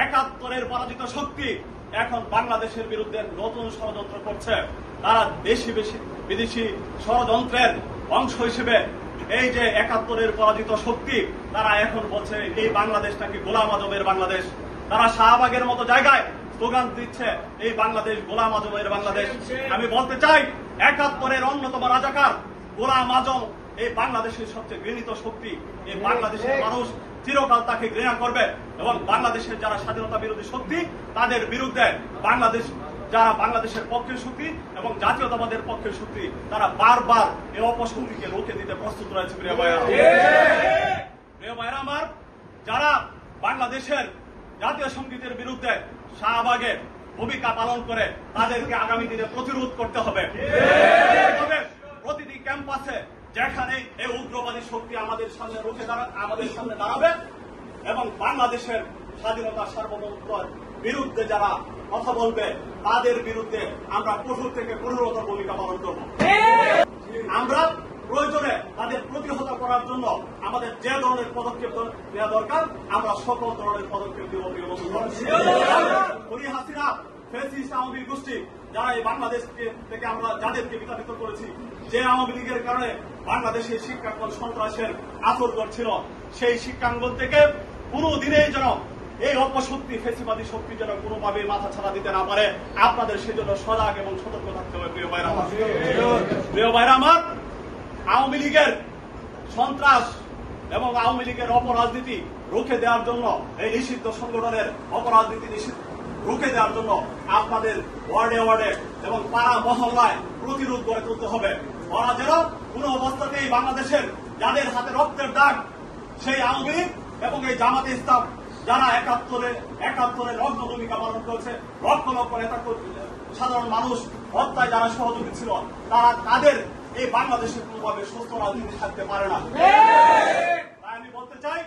একাত্তরের পরাজিত শক্তি এখন বাংলাদেশের বিরুদ্ধে নতুন ষড়যন্ত্র করছে। তারা দেশি বিদেশি ষড়যন্ত্রের অংশ হিসেবে এই যে একাত্তরের পরাজিত শক্তি, তারা এখন বলছে এই বাংলাদেশ নাকি গোলাম আজমের বাংলাদেশ। তারা শাহবাগের মতো জায়গায় স্লোগান দিচ্ছে এই বাংলাদেশ গোলাম আজমের বাংলাদেশ। আমি বলতে চাই, একাত্তরের অন্যতম রাজাকার গোলাম আজম এই বাংলাদেশের সবচেয়ে ঘৃণিত শক্তি। এই বাংলাদেশের মানুষ চিরকাল তাকে ঘৃণা করবে এবং বাংলাদেশের যারা স্বাধীনতা বিরোধী শক্তি তাদের বিরুদ্ধে যারা বাংলাদেশের পক্ষের শক্তি এবং জাতীয়তাবাদের পক্ষের শক্তি, তারা বারবার এই অপশক্তিকে রুখে দিতে প্রস্তুত রয়েছে। প্রিয় ভাইরা আমার, যারা বাংলাদেশের জাতীয় সঙ্গীতের বিরুদ্ধে শাহবাগে ভূমিকা পালন করে তাদেরকে আগামী দিনে প্রতিরোধ করতে হবে। প্রতিটি ক্যাম্পাসে যেখানে এই উগ্রবাদী শক্তি আমাদের সামনে দাঁড়াবে এবং বাংলাদেশের স্বাধীনতা সার্বভৌমত্বের বিরুদ্ধে যারা কথা বলবে তাদের বিরুদ্ধে আমরা কঠোর থেকে কঠোরতর ভূমিকা পালন করব। আমরা প্রয়োজনে তাদের প্রতিহত করার জন্য আমাদের যে ধরনের পদক্ষেপ নেওয়া দরকার আমরা সকল ধরনের পদক্ষেপ দিব। হাসিনা ফ্যাসিস্ট আওয়ামী গোষ্ঠী যারা এই বাংলাদেশ থেকে আমরা যাদেরকে বিতাড়িত করেছি, যে আওয়ামী লীগের কারণে বাংলাদেশের শিক্ষাঙ্গন সন্ত্রাসের আসরগড় ছিল, সেই শিক্ষাঙ্গন থেকে কোনো দিনেই যেন এই অপশক্তি ফেসিবাদী শক্তি যেন কোনোভাবে মাথা ছাড়া দিতে না পারে, আপনাদের সেজন্য সজাগ এবং সতর্ক থাকতে হবে। প্রিয় ভাইরা আমার, আওয়ামী লীগের সন্ত্রাস এবং আওয়ামী লীগের অপরাজনীতি রুখে দেওয়ার জন্য, এই নিষিদ্ধ সংগঠনের অপরাজনীতি রুখে দেওয়ার জন্য আপনাদের ওয়ার্ডে ওয়ার্ডে এবং পাড়া মহল্লায় প্রতিরোধ গড়ে তুলতে হবে। ওরা যেন কোনো অবস্থাতেই বাংলাদেশের যাদের হাতে রক্তের দাগ, সেই আওয়ামী লীগ এবং এই জামাতে ইসলাম যারা একাত্তরে লগ্ন ভূমিকা পালন করেছে, লক্ষ লক্ষ নেতা সাধারণ মানুষ হত্যায় যারা সহযোগী ছিল, তাদের এই বাংলাদেশে কোনোভাবে সুস্থ রাজনীতি থাকতে পারে না। তাই আমি বলতে চাই,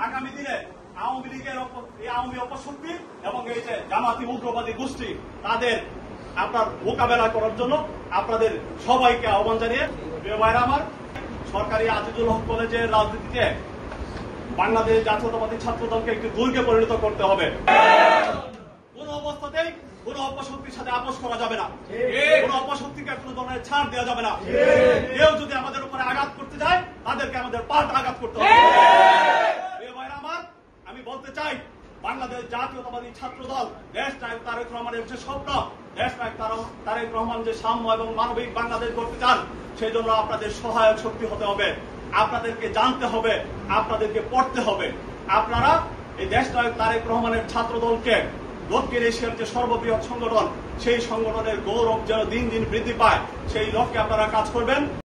আগামী দিনে আওয়ামী লীগের এই আওয়ামী অপশক্তি এবং এই যে জামাতি উগ্রবাদী গোষ্ঠী তাদের আপনার মোকাবেলা করার জন্য আপনাদের সবাইকে আহ্বান জানিয়ে, প্রিয় ভাইরা আমার, সরকারি আজিজুল হক কলেজের রাজনীতিতে বাংলাদেশ জাতীয়তাবাদী ছাত্রদলকে একটি দুর্গে পরিণত করতে হবে। কোন অবস্থাতেই কোন অপশক্তির সাথে আপোষ করা যাবে না, কোন অপশক্তিকে কোন ধরনের ছাড় দেওয়া যাবে না। কেউ যদি আমাদের উপরে আঘাত করতে যায় তাদেরকে আমাদের পাল্টা আঘাত করতে হবে। আমার আমি বলতে চাই, বাংলাদেশ জাতীয়তাবাদী ছাত্রদল দেশ নায়ক তারেক রহমানের যে স্বপ্ন, দেশ নায়ক তারেক রহমান যে সাম্য এবং মানবিক বাংলাদেশ করতে চান, সেই জন্য আপনাদের সহায়ক শক্তি হতে হবে। আপনাদেরকে জানতে হবে, আপনাদেরকে পড়তে হবে। আপনারা এই দেশ নায়ক তারেক রহমানের ছাত্রদলকে দক্ষিণ এশিয়ার যে সর্ববৃহৎ সংগঠন, সেই সংগঠনের গৌরব যেন দিন দিন বৃদ্ধি পায়, সেই লক্ষ্যে আপনারা কাজ করবেন।